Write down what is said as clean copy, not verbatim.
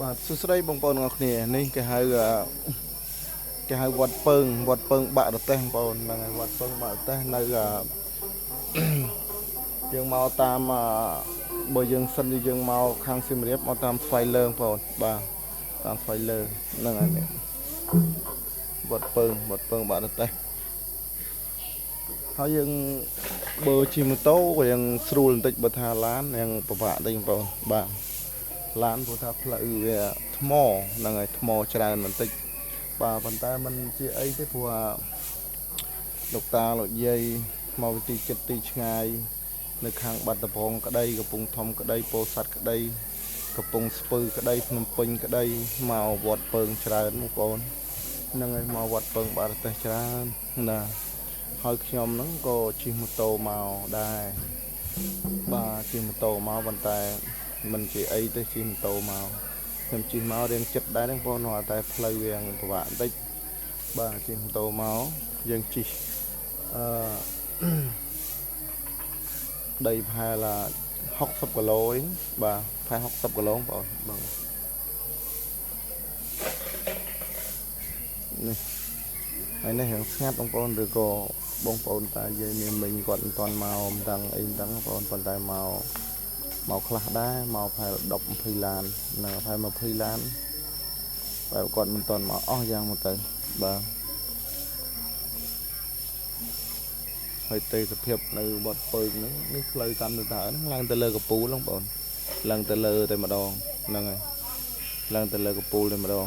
បាទសួស្តីបងប្អូនទាំងអស់គ្នានេះគេហៅវត្តពើងបាក់រទេះបងប្អូនហ្នឹងហើយវត្តពើងបាក់រទេះនៅយើងមកតាមបើយើងសិនយើងមកខាងសៀមរាបមកតាមស្វ័យលើបងប្អូនបាទតាមស្វ័យលើហ្នឹងហើយនេះវត្តពើងបាក់រទេះហើយយើងបើជិះម៉ូតូក៏ยังស្រួលបន្តិចបើថាឡានยังពិបាកតិចបងប្អូនបាទឡានព្រោះថាផ្លូវវាថ្មហ្នឹងហើយថ្មច្រើនបន្តិចបាទប៉ុន្តែมันជាអីទេព្រោះលោកតាលោកយាយមកពីទីចិត្តទីឆ្ងាយនៅខាងបាត់ដំបងក្តីកំពង់ធំក្តីពោធិ៍សាត់ក្តីកំពង់ស្ពឺក្តីភ្នំពេញក្តីមកវត្តពើងច្រើនបងប្អូនហ្នឹងហើយមកវត្តពើងបាក់រទេះច្រើនណាហើយខ្ញុំហ្នឹងក៏ជិះម៉ូតូមកដែរបាទជិះម៉ូតូមកប៉ុន្តែมันជាអីទេជិះម៉ូតូមកខ្ញុំជិះមករៀងចិត្តដែរហ្នឹងបងប្អូនតែផ្លូវវាពិបាកបន្តិចបាទជិះម៉ូតូមកយើងជិះអឺដីប្រហែល60គីឡូឯងបាទប្រហែល60គីឡូបងប្អូនបាទនេះហើយនេះរឿងស្ងាត់បងប្អូនឬក៏បងប្អូនតាយាយនាងមិញគាត់មិនទាន់មកមិនដឹងអីមិនដឹងបងប្អូនប៉ុន្តែមកខ្លះដែរមកប្រហែល10 20ឡាននៅប្រហែល20ឡានតែគាត់មិនទាន់មកអស់យ៉ាងមកទៅបាទហើយទេសភាពនៅវត្តពើងនេះផ្លូវកាន់ទៅតើហ្នឹងឡើងទៅលើកពូលបងប្អូនឡើងទៅលើតែម្ដងហ្នឹងហើយឡើងទៅលើកពូលតែម្ដង